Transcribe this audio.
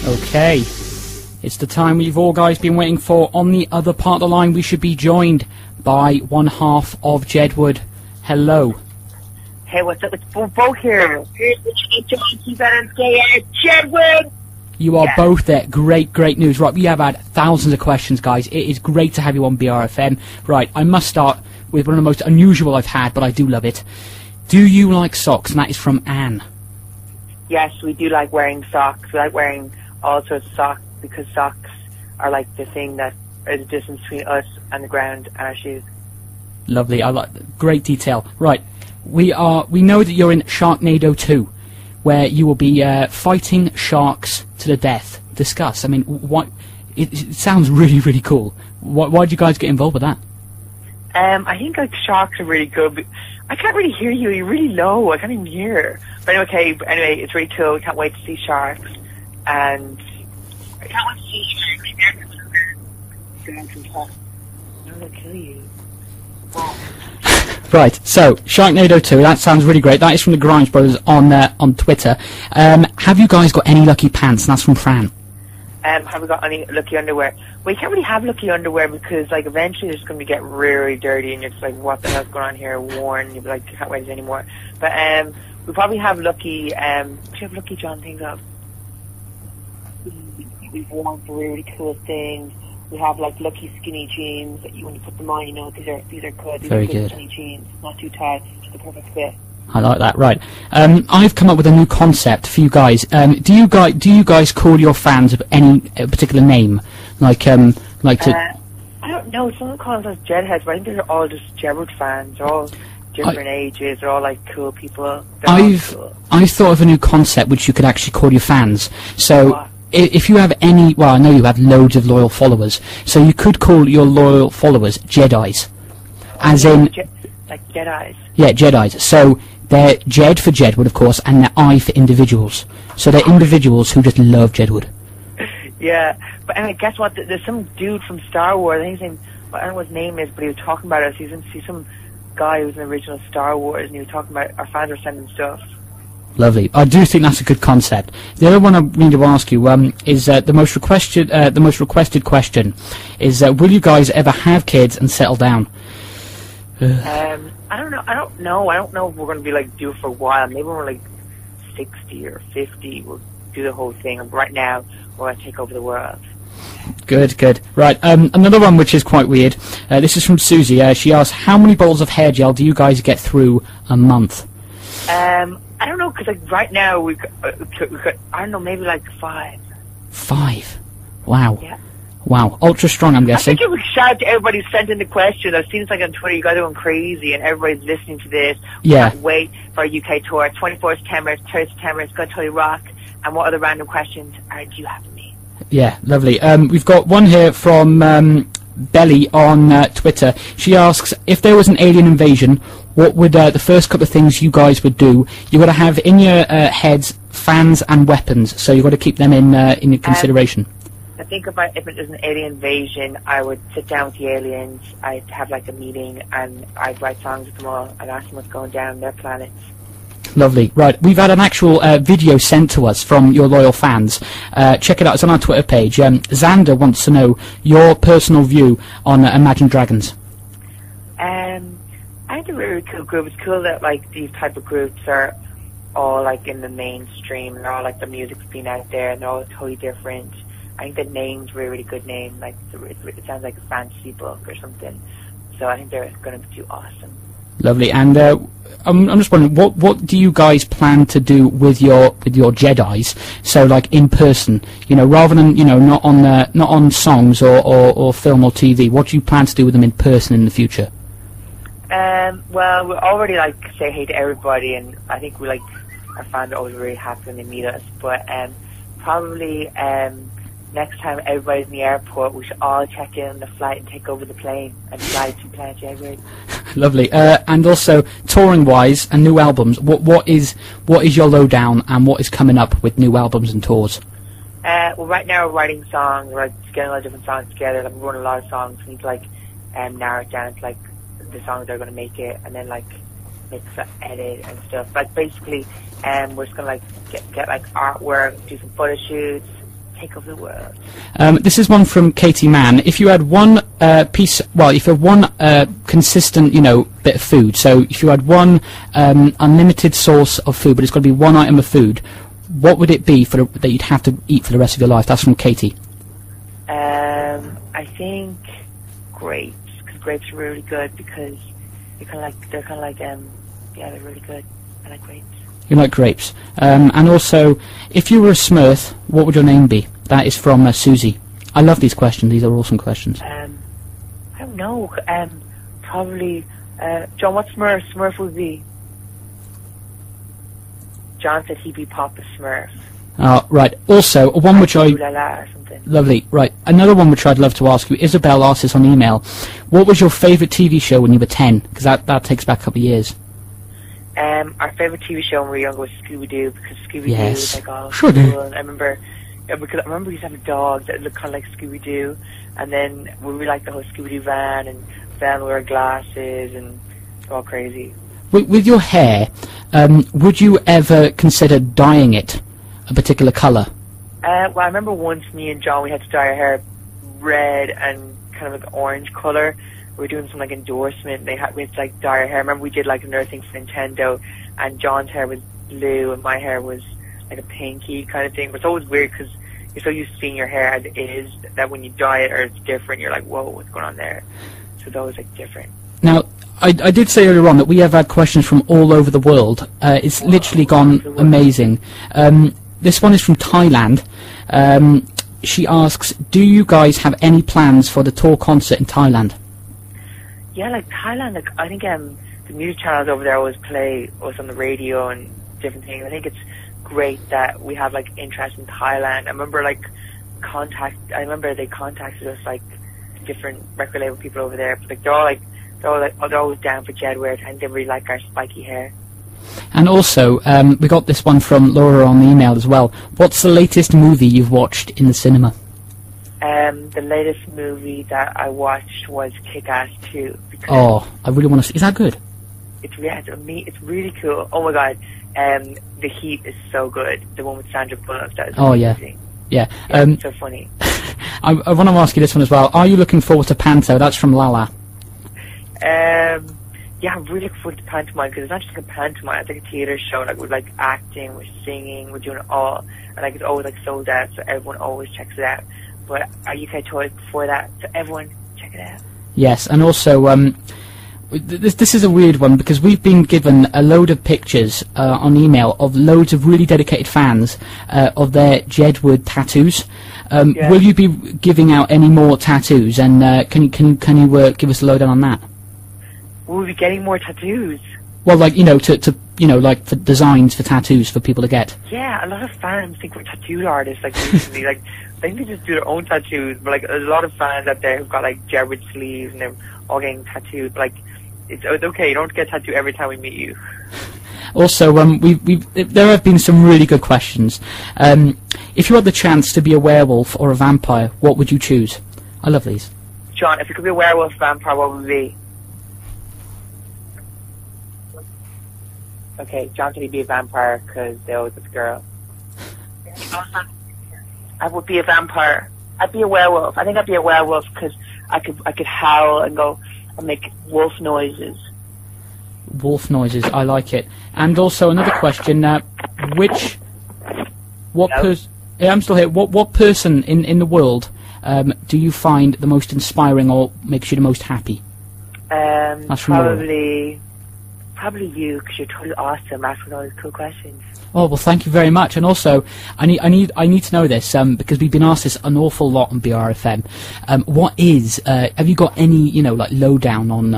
Okay, it's the time we've all guys been waiting for. On the other part of the line, we should be joined by one half of Jedward. Hello. Hey, what's up? It's Bo here. You better stay at Jedward. You are both there. Great news. Right, we have had thousands of questions, guys. It is great to have you on BRfm. Right, I must start with one of the most unusual I've had, but I do love it. Do you like socks? And that is from Anne. Yes, we do like wearing socks. We like wearing all sorts of socks because socks are like the thing that is the distance between us and the ground and our shoes. Lovely. I like great detail. Right, we know that you're in Sharknado 2, where you will be fighting sharks to the death. Discuss. I mean, what? It sounds really cool. Why did you guys get involved with that? I think like sharks are really good. But I can't really hear you. You're really low. I can't even hear. But anyway, it's really cool. We can't wait to see sharks. And I can't wait to see sharks. I'm going to kill you. Right, so Sharknado 2, that sounds really great. That is from the Grimes Brothers on Twitter. Have you guys got any lucky pants? And that's from Fran. Have we got any lucky underwear? Well, you can't really have lucky underwear because, like, eventually it's going to get really dirty and you're just like, what the hell's going on here? Worn. You'll be like, I can't wear this anymore. But we probably have lucky, do you have lucky John things up? We've worn for really cool things. We have like lucky skinny jeans that when you put them on, you know these are good. These Very are good skinny jeans, not too tight, just the perfect fit. I like that. Right, I've come up with a new concept for you guys. Do you guys call your fans of any particular name, like I don't know. Someone calls us Jedheads, but I think they're all just Jedward fans. They're all different ages. They're all like cool people. I've thought of a new concept which you could actually call your fans. So. What? If you have any, well, I know you have loads of loyal followers, so you could call your loyal followers Jedis, as in like Jedis. Yeah, Jedis. So they're Jed for Jedward, of course, and they're I for individuals. So they're individuals who just love Jedward. Yeah, but and guess what? There's some dude from Star Wars. I think his name, I don't know what his name is, but he was talking about us. He's some guy who was in the original Star Wars, and he was talking about our fans are sending stuff. Lovely. I do think that's a good concept. The other one I need to ask you is the most requested question is will you guys ever have kids and settle down? I don't know. I don't know if we're going to be like due for a while. Maybe when we're like 60 or 50, we'll do the whole thing. And right now, we're going to take over the world. Good. Right. Another one which is quite weird. This is from Susie. She asks, how many bottles of hair gel do you guys get through a month? I don't know, because like right now we've got, I don't know, maybe like 5. 5? Wow. Yeah. Wow. Ultra strong, I'm guessing. I think it was shout out to everybody who sent in the questions. I've seen this like on Twitter, you guys are going crazy, and everybody's listening to this. Yeah. Can't wait for our UK tour. 24th September, 3rd September, it's going to totally rock. And what other random questions do you have for me? Yeah, lovely. We've got one here from Belly on Twitter. She asks, if there was an alien invasion, what would the first couple of things you guys would do? You've got to have in your heads fans and weapons, so you've got to keep them in consideration. I think if it was an alien invasion, I would sit down with the aliens, I'd have like a meeting, and I'd write songs with them all, and ask them what's going down on their planets. Lovely. Right, we've had an actual video sent to us from your loyal fans. Check it out, it's on our Twitter page. Xander wants to know your personal view on Imagine Dragons. I think they're a really cool group. It's cool that like these type of groups are all like in the mainstream, and they're all like the music's been out there, and they're all totally different. I think the name's a really good name. Like it sounds like a fantasy book or something. So I think they're going to do awesome. Lovely. And I'm just wondering, what do you guys plan to do with your Jedis? So like in person, you know, rather than not on songs or film or TV. What do you plan to do with them in person in the future? Well, we already like say hey to everybody, and I think we like our fans are always really happy when they meet us. But probably next time everybody's in the airport, we should all check in on the flight and take over the plane and fly to Planet Jedward. Lovely. And also, touring-wise and new albums, what is your lowdown and what is coming up with new albums and tours? Well, right now we're writing songs. We're like, getting a lot of different songs together. Like, we're running a lot of songs. We need to like narrow it down to like the songs that are going to make it, and then like mix it, edit and stuff. Like basically, we're just gonna like get like artwork, do some photo shoots, take over the world. This is one from Katie Mann. If you had one if you had one consistent, bit of food, so if you had one unlimited source of food, but it's got to be one item of food, what would it be that you'd have to eat for the rest of your life? That's from Katie. I think grapes, because grapes are really good because they're kind of like they're really good. I like grapes. You like grapes. And also, if you were a Smurf, what would your name be? That is from Susie. I love these questions. These are awesome questions. I don't know. Probably, John, what Smurf would be? John said he'd be Papa Smurf. Right. Also, one which or something. Lovely. Right. Another one which I'd love to ask you. Isabel asked this on email. What was your favourite TV show when you were 10? Because that takes back a couple of years. Our favourite TV show when we were younger was Scooby-Doo, because Scooby-Doo was like all sure cool. And I remember we used to have a dog that looked kind of like Scooby-Doo, and then we really liked the whole Scooby-Doo van, and Van would wear glasses, and all crazy. With your hair, would you ever consider dyeing it a particular colour? Well, I remember once me and John, we had to dye our hair red and kind of like orange colour. We were doing some like endorsement. We had to like dye our hair. I remember we did like another thing for Nintendo, and John's hair was blue and my hair was like a pinky kind of thing. But it's always weird because you're so used to seeing your hair as it is that when you dye it or it's different, you're like, whoa, what's going on there? So it's always like different. Now, I did say earlier on that we have had questions from all over the world. It's literally gone amazing. This one is from Thailand. She asks, do you guys have any plans for the tour concert in Thailand? Yeah, like Thailand, like I think the news channels over there always play us on the radio and different things. I think it's great that we have like interest in Thailand. I remember they contacted us like different record label people over there. But, like they're always down for Jedward, and they really like our spiky hair. And also, we got this one from Laura on the email as well. What's the latest movie you've watched in the cinema? The latest movie that I watched was Kick-Ass 2. Oh, I really want to see. Is that good? It's really cool. Oh my god, The Heat is so good. The one with Sandra Bullock. That is amazing. Yeah. It's so funny. I want to ask you this one as well. Are you looking forward to Panto? That's from Lala. Yeah, I'm really looking forward to pantomime, because it's not just like a pantomime, it's like a theatre show, like we're like acting, we're singing, we're doing it all, and like it's always like sold out, so everyone always checks it out. But our UK tour is before that, so everyone check it out. Yes, and also this is a weird one, because we've been given a load of pictures on email of loads of really dedicated fans of their Jedward tattoos. Will you be giving out any more tattoos, and can you give us a lowdown on that? Will we be getting more tattoos? Well, like, like for designs for tattoos for people to get. Yeah, a lot of fans think we're tattoo artists, like, recently. Like, I think they just do their own tattoos, but, like, there's a lot of fans out there who've got, like, Jedward sleeves, and they're all getting tattooed. But, like, it's okay, you don't get tattooed every time we meet you. Also, there have been some really good questions. If you had the chance to be a werewolf or a vampire, what would you choose? I love these. John, if you could be a werewolf or vampire, what would it be? Okay, John said he'd be a vampire because they always with a girl. I would be a vampire. I'd be a werewolf. I think I'd be a werewolf because I could howl and go and make wolf noises. Wolf noises, I like it. And also another question: I'm still here. What person in the world do you find the most inspiring or makes you the most happy? That's from Probably you, because you're totally awesome asking all these cool questions. Oh, well, thank you very much. And also, I need to know this, because we've been asked this an awful lot on BRfm. Have you got any, like, lowdown on